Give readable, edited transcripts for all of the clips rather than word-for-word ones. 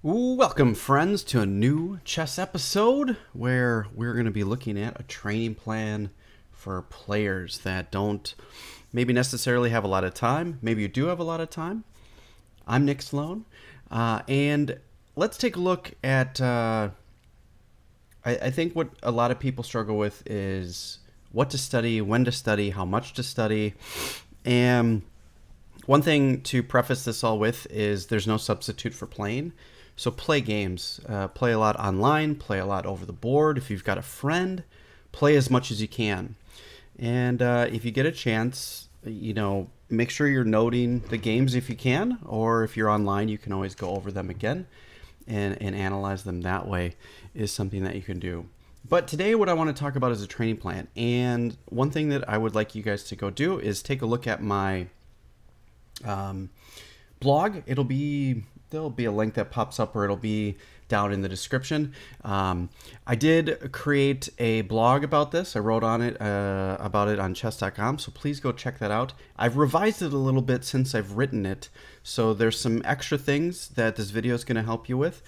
Welcome, friends, to a new chess episode where we're going to be looking at a training plan for players that don't maybe necessarily have a lot of time. Maybe you do have a lot of time. I'm Nick Sloan, and let's take a look at. I think what a lot of people struggle with is what to study, when to study, how much to study, and one thing to preface this all with is there's no substitute for playing. So play games, play a lot online, play a lot over the board. If you've got a friend, play as much as you can. And if you get a chance, make sure you're noting the games if you can, or if you're online, you can always go over them again and analyze them that way is something that you can do. But today what I want to talk about is a training plan. And one thing that I would like you guys to go do is take a look at my blog. There'll be a link that pops up, or it'll be down in the description. I did create a blog about this. I wrote on it about it on chess.com, so please go check that out. I've revised it a little bit since I've written it, so there's some extra things that this video is going to help you with.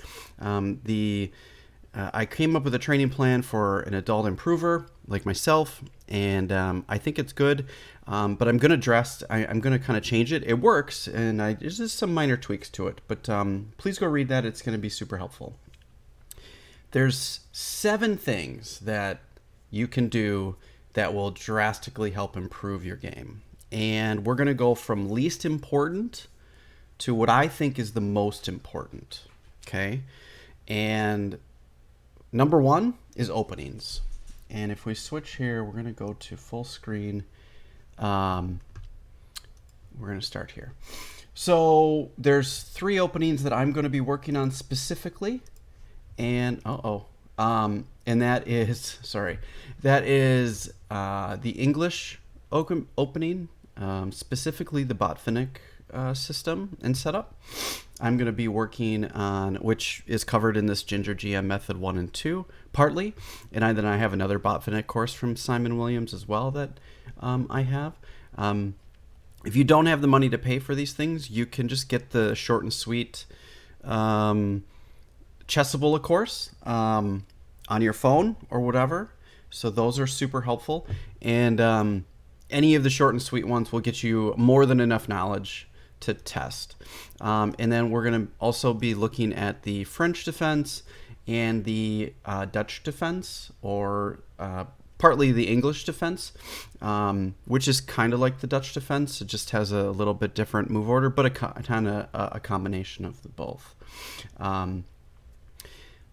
I came up with a training plan for an adult improver like myself, and I think it's good. But I'm going to kind of change it. It works, and there's just some minor tweaks to it. But please go read that. It's going to be super helpful. There's 7 things that you can do that will drastically help improve your game. And we're going to go from least important to what I think is the most important. Okay? And number 1 is openings. And if we switch here, we're going to go to full screen. We're going to start here. So there's 3 openings that I'm going to be working on specifically. And and that is the English opening, specifically the Botvinnik system and setup. I'm going to be working on, which is covered in this Ginger GM method 1 and 2, partly. And then I have another Botvinnik course from Simon Williams as well that I have. If you don't have the money to pay for these things, you can just get the short and sweet Chessable course on your phone or whatever. So those are super helpful. And any of the short and sweet ones will get you more than enough knowledge to test. And then we're going to also be looking at the French defense and the Dutch defense, or partly the English defense, which is kind of like the Dutch defense. It just has a little bit different move order, but a combination of the both.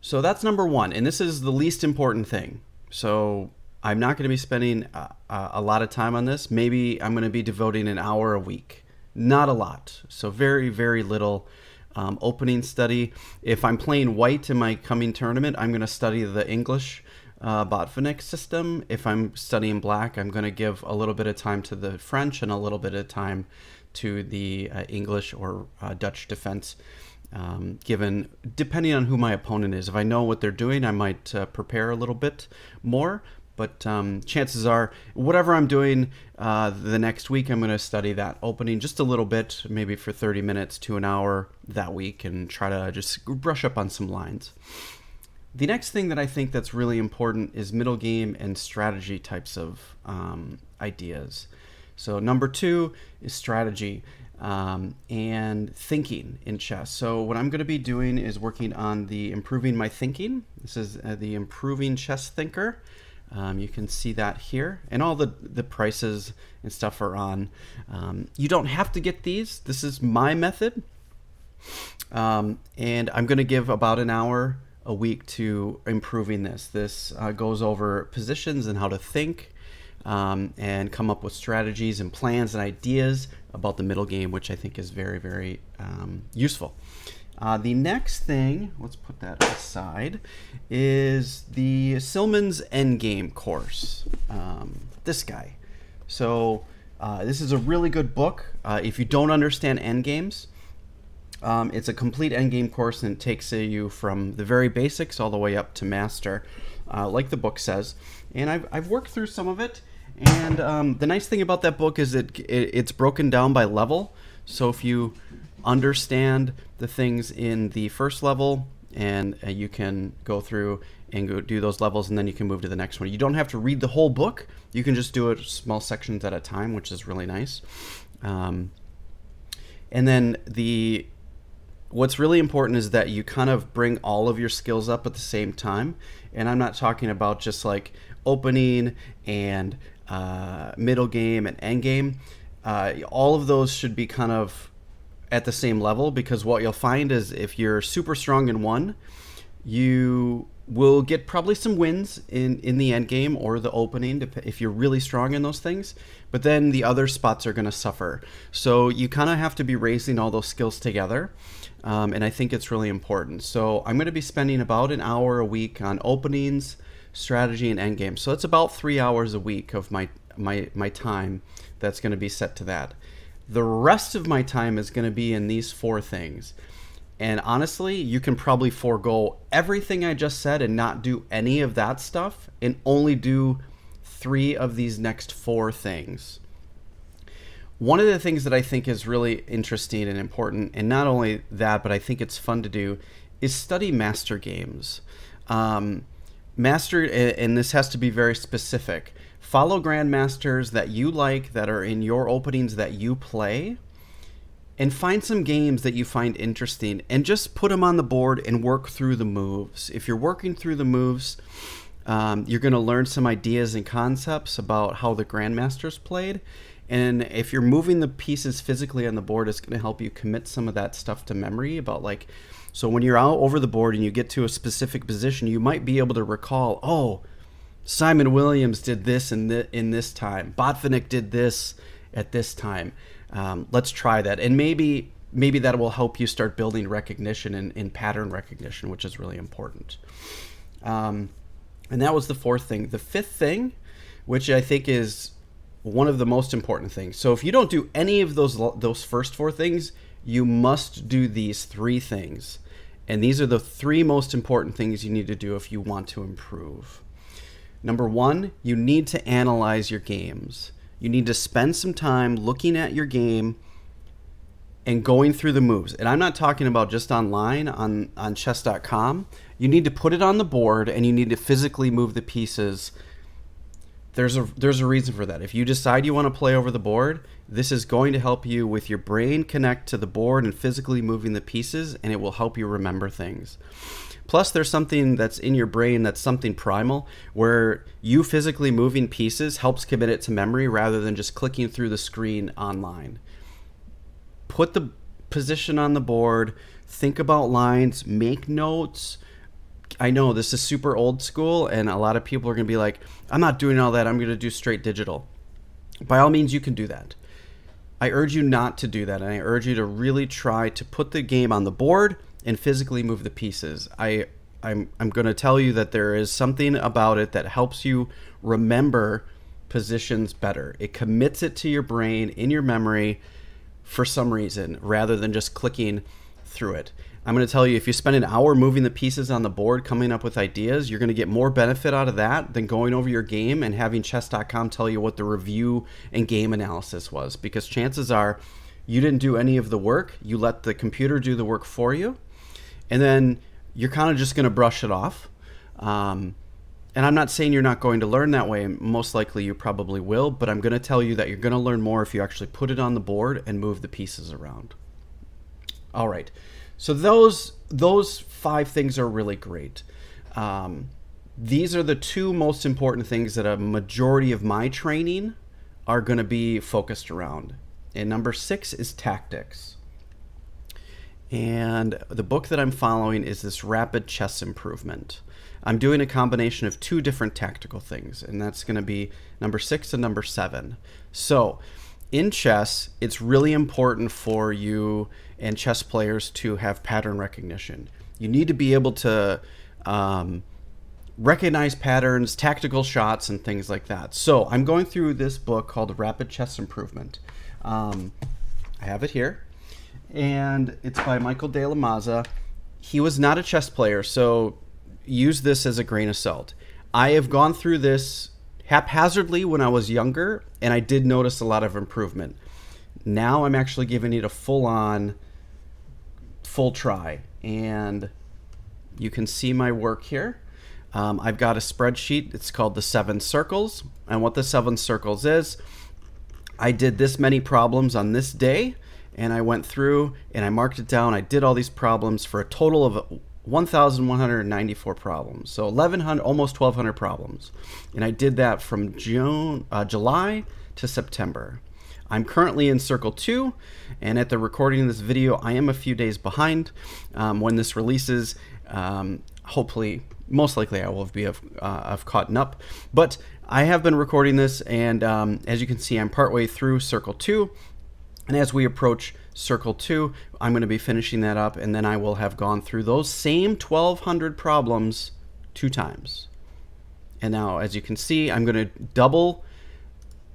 So that's number 1, and this is the least important thing. So I'm not going to be spending a lot of time on this. Maybe I'm going to be devoting an hour a week. Not a lot. So very, very little opening study. If I'm playing white in my coming tournament, I'm going to study the English Botvinnik system. If I'm studying black, I'm going to give a little bit of time to the French and a little bit of time to the English or Dutch defense, depending on who my opponent is. If I know what they're doing, I might prepare a little bit more. But chances are, whatever I'm doing the next week, I'm going to study that opening just a little bit, maybe for 30 minutes to an hour that week, and try to just brush up on some lines. The next thing that I think that's really important is middle game and strategy types of ideas. So number 2 is strategy and thinking in chess. So what I'm going to be doing is working on the improving my thinking. This is the improving chess thinker. You can see that here, and all the prices and stuff are on. You don't have to get these. This is my method. And I'm going to give about an hour a week to improving this. This goes over positions and how to think, and come up with strategies and plans and ideas about the middle game, which I think is very, very useful. The next thing, let's put that aside, is the Silman's Endgame course. This guy. So this is a really good book. If you don't understand Endgames, it's a complete endgame course, and it takes you from the very basics all the way up to master, like the book says. And I've worked through some of it. And the nice thing about that book is it's broken down by level. So if you understand the things in the first level, and you can go through and go do those levels, and then you can move to the next one. You don't have to read the whole book. You can just do it small sections at a time, which is really nice. And then what's really important is that you kind of bring all of your skills up at the same time. And I'm not talking about just like opening and middle game and end game. All of those should be kind of at the same level, because what you'll find is if you're super strong in one, you will get probably some wins in the end game or the opening if you're really strong in those things, but then the other spots are going to suffer. So you kind of have to be raising all those skills together, and I think it's really important. So I'm going to be spending about an hour a week on openings, strategy, and end game. So it's about 3 hours a week of my time that's going to be set to that. The rest of my time is going to be in these 4 things. And honestly, you can probably forego everything I just said and not do any of that stuff and only do 3 of these next 4 things. One of the things that I think is really interesting and important, and not only that, but I think it's fun to do, is study Master Games. And this has to be very specific. Follow Grandmasters that you like, that are in your openings that you play, and find some games that you find interesting and just put them on the board and work through the moves. If you're working through the moves, you're going to learn some ideas and concepts about how the Grandmasters played. And if you're moving the pieces physically on the board, it's going to help you commit some of that stuff to memory about so when you're out over the board and you get to a specific position, you might be able to recall, oh, Simon Williams did this in this time. Botvinnik did this at this time. Let's try that. And maybe that will help you start building recognition and pattern recognition, which is really important. And that was the 4th thing. The 5th thing, which I think is one of the most important things. So if you don't do any of those first 4 things, you must do these 3 things. And these are the 3 most important things you need to do if you want to improve. Number 1, you need to analyze your games. You need to spend some time looking at your game and going through the moves. And I'm not talking about just online on chess.com. You need to put it on the board and you need to physically move the pieces. There's a reason for that. If you decide you want to play over the board, this is going to help you with your brain connect to the board and physically moving the pieces, and it will help you remember things. Plus, there's something that's in your brain that's something primal, where you physically moving pieces helps commit it to memory rather than just clicking through the screen online. Put the position on the board, think about lines, make notes. I know this is super old school, and a lot of people are going to be like, I'm not doing all that, I'm going to do straight digital. By all means, you can do that. I urge you not to do that, and I urge you to really try to put the game on the board and physically move the pieces. I'm going to tell you that there is something about it that helps you remember positions better. It commits it to your brain, in your memory, for some reason, rather than just clicking through it. I'm going to tell you, if you spend an hour moving the pieces on the board, coming up with ideas, you're going to get more benefit out of that than going over your game and having chess.com tell you what the review and game analysis was. Because chances are you didn't do any of the work. You let the computer do the work for you. And then you're kind of just going to brush it off. And I'm not saying you're not going to learn that way. Most likely you probably will. But I'm going to tell you that you're going to learn more if you actually put it on the board and move the pieces around. All right. So those 5 things are really great. These are the 2 most important things that a majority of my training are going to be focused around. And number 6 is tactics. And the book that I'm following is this Rapid Chess Improvement. I'm doing a combination of 2 different tactical things, and that's going to be number 6 and number 7. So in chess, it's really important for you and chess players to have pattern recognition. You need to be able to recognize patterns, tactical shots, and things like that. So I'm going through this book called Rapid Chess Improvement. I have it here, and it's by Michael de la Maza. He was not a chess player, so use this as a grain of salt. I have gone through this haphazardly when I was younger, and I did notice a lot of improvement. Now I'm actually giving it a full-on full try. And you can see my work here. I've got a spreadsheet. It's called the 7 circles. And what the 7 circles is, I did this many problems on this day, and I went through and I marked it down. I did all these problems for a total of 1,194 problems. So 1,100, almost 1,200 problems. And I did that from July to September. I'm currently in Circle 2, and at the recording of this video, I am a few days behind. When this releases, hopefully, most likely I will have caught up. But I have been recording this, and as you can see, I'm partway through Circle 2. And as we approach Circle 2, I'm going to be finishing that up, and then I will have gone through those same 1,200 problems 2 times. And now, as you can see, I'm going to double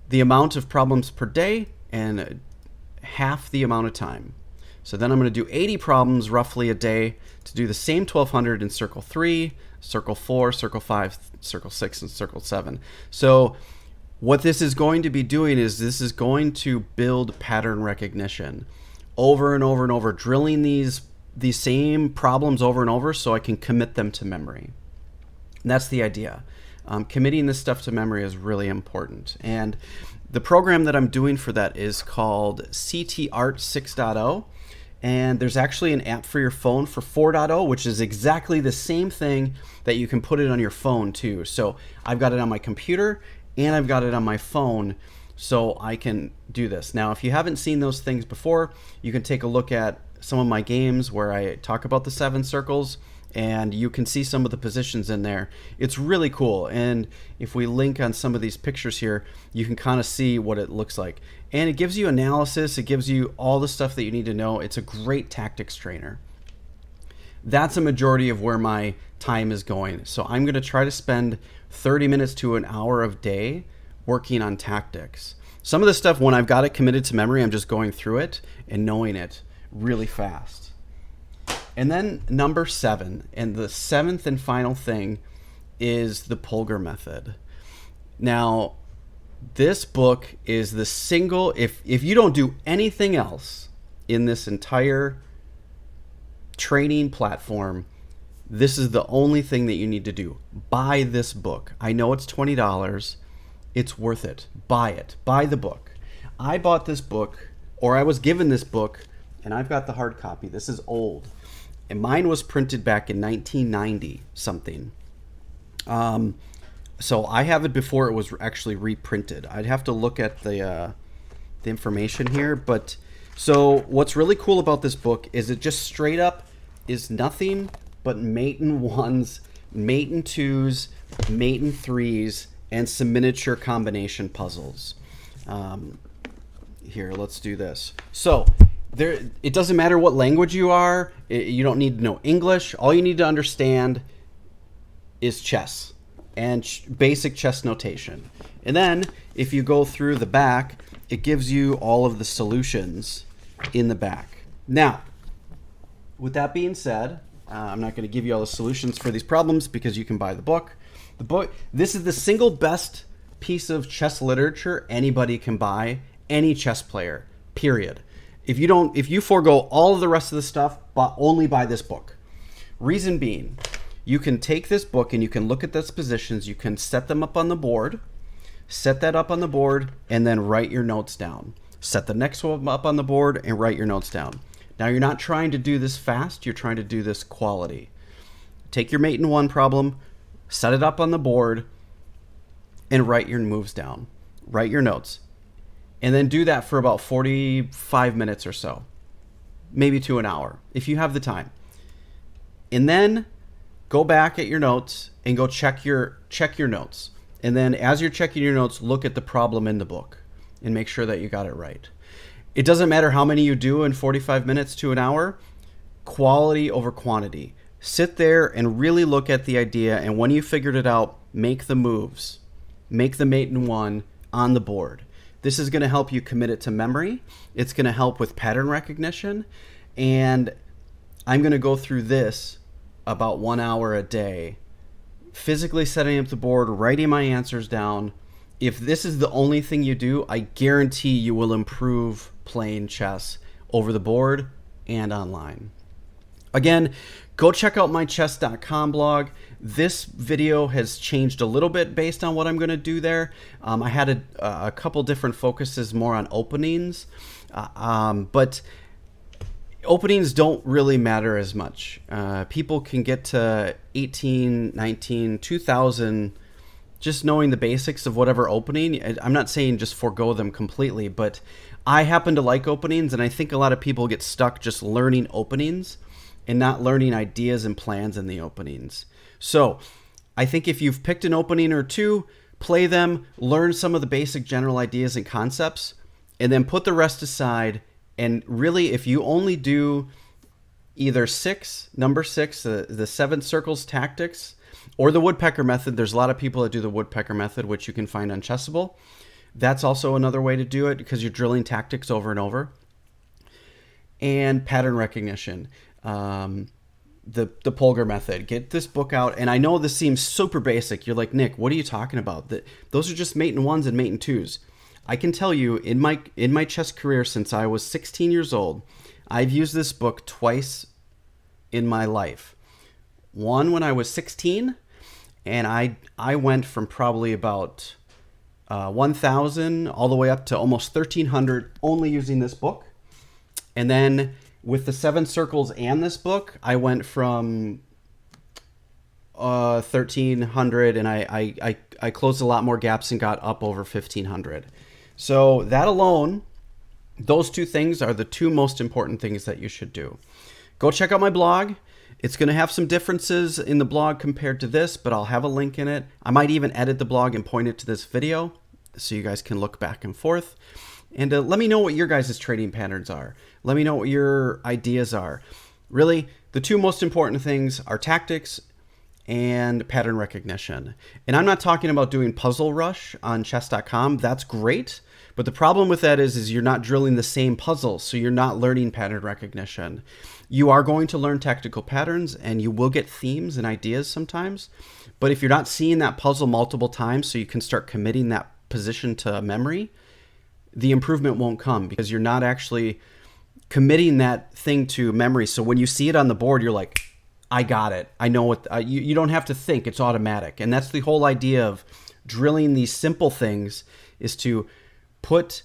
the amount of problems per day and half the amount of time. So then I'm going to do 80 problems roughly a day to do the same 1,200 in Circle 3, Circle 4, Circle 5, Circle 6, and Circle 7. So what this is going to be doing is this is going to build pattern recognition over and over and over, drilling these same problems over and over so I can commit them to memory. And that's the idea. Committing this stuff to memory is really important. And the program that I'm doing for that is called CT Art 6.0. And there's actually an app for your phone for 4.0, which is exactly the same thing that you can put it on your phone too. So I've got it on my computer and I've got it on my phone so I can do this. Now, if you haven't seen those things before, you can take a look at some of my games where I talk about the 7 circles, and you can see some of the positions in there. It's really cool. And if we link on some of these pictures here, you can kind of see what it looks like. And it gives you analysis. It gives you all the stuff that you need to know. It's a great tactics trainer. That's a majority of where my time is going. So I'm going to try to spend 30 minutes to an hour of day working on tactics. Some of the stuff, when I've got it committed to memory, I'm just going through it and knowing it really fast. And then number 7, and the 7th and final thing, is the Polgar method. Now, this book is the single, if you don't do anything else in this entire training platform, this is the only thing that you need to do. Buy this book. I know it's $20. It's worth it. Buy it. Buy the book. I bought this book, or I was given this book, and I've got the hard copy. This is old. And mine was printed back in 1990 something. So I have it before it was actually reprinted. I'd have to look at the information here. But so what's really cool about this book is it just straight up is nothing but mate in 1s, mate in 2s, mate in 3s, and some miniature combination puzzles. Here, let's do this. So it doesn't matter what language you are. You don't need to know English. All you need to understand is chess and basic chess notation. And then if you go through the back, it gives you all of the solutions in the back. Now, with that being said, I'm not going to give you all the solutions for these problems because you can buy the book. This is the single best piece of chess literature anybody can buy, any chess player, period. If you forego all of the rest of the stuff, but only buy this book. Reason being, you can take this book and you can look at those positions, you can set them up on the board, set that up on the board, and then write your notes down. Set the next one up on the board and write your notes down. Now, you're not trying to do this fast, you're trying to do this quality. Take your mate in 1 problem, set it up on the board, and write your moves down. Write your notes. And then do that for about 45 minutes or so, maybe to an hour, if you have the time. And then go back at your notes and go check your notes. And then as you're checking your notes, look at the problem in the book and make sure that you got it right. It doesn't matter how many you do in 45 minutes to an hour, quality over quantity. Sit there and really look at the idea, and when you figured it out, make the moves. Make the mate in 1 on the board. This is going to help you commit it to memory. It's going to help with pattern recognition. And I'm going to go through this about 1 hour a day, physically setting up the board, writing my answers down. If this is the only thing you do, I guarantee you will improve playing chess over the board and online. Again, go check out my chess.com blog. This video has changed a little bit based on what I'm going to do there. I had a couple different focuses more on openings, but openings don't really matter as much. People can get to 18, 19, 2000 just knowing the basics of whatever opening. I'm not saying just forego them completely, but I happen to like openings, and I think a lot of people get stuck just learning openings and not learning ideas and plans in the openings. So I think if you've picked an opening or two, play them, learn some of the basic general ideas and concepts, and then put the rest aside. And really, if you only do either number six, the 7 circles tactics, or the woodpecker method, there's a lot of people that do the woodpecker method, which you can find on Chessable. That's also another way to do it because you're drilling tactics over and over. And pattern recognition, the Polgar method. Get this book out. And I know this seems super basic. You're like, Nick, what are you talking about? Those are just mate and ones and mate and twos. I can tell you in my chess career since I was 16 years old, I've used this book twice in my life. One when I was 16, and I went from probably about 1,000 all the way up to almost 1,300 only using this book. And then with the 7 circles and this book, I went from 1,300, and I closed a lot more gaps and got up over 1,500. So that alone, those two things are the two most important things that you should do. Go check out my blog. It's going to have some differences in the blog compared to this, but I'll have a link in it. I might even edit the blog and point it to this video so you guys can look back and forth. And let me know what your guys' trading patterns are. Let me know what your ideas are. Really, the two most important things are tactics and pattern recognition. And I'm not talking about doing Puzzle Rush on chess.com. That's great. But the problem with that is you're not drilling the same puzzles, so you're not learning pattern recognition. You are going to learn tactical patterns, and you will get themes and ideas sometimes. But if you're not seeing that puzzle multiple times so you can start committing that position to memory, the improvement won't come because you're not actually committing that thing to memory. So when you see it on the board, you're like, I got it. I know what you don't have to think. It's automatic. And that's the whole idea of drilling these simple things, is to put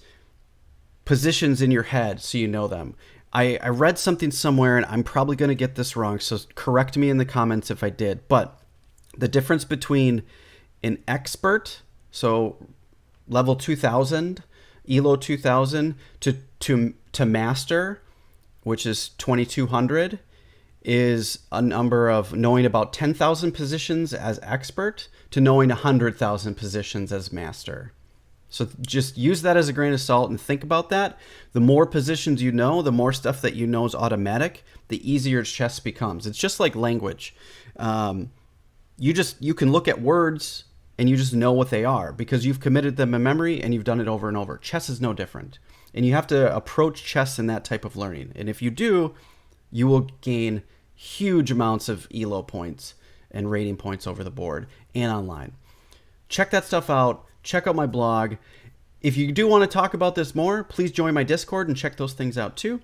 positions in your head so you know them. I read something somewhere, and I'm probably going to get this wrong, so correct me in the comments if I did. But the difference between an expert, so level 2000, ELO 2000, to master, which is 2200, is a number of knowing about 10,000 positions as expert to knowing 100,000 positions as master. So just use that as a grain of salt and think about that. The more positions you know, the more stuff that you know is automatic, the easier chess becomes. It's just like language. You can look at words and you just know what they are because you've committed them in memory and you've done it over and over. Chess is no different. And you have to approach chess in that type of learning. And if you do, you will gain huge amounts of ELO points and rating points over the board and online. Check that stuff out. Check out my blog. If you do want to talk about this more, please join my Discord and check those things out too.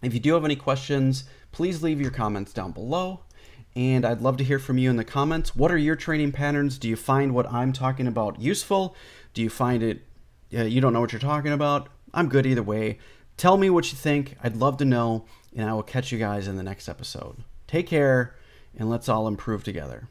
If you do have any questions, please leave your comments down below. And I'd love to hear from you in the comments. What are your training patterns? Do you find what I'm talking about useful? Do you find it, you don't know what you're talking about? I'm good either way. Tell me what you think. I'd love to know. And I will catch you guys in the next episode. Take care, and let's all improve together.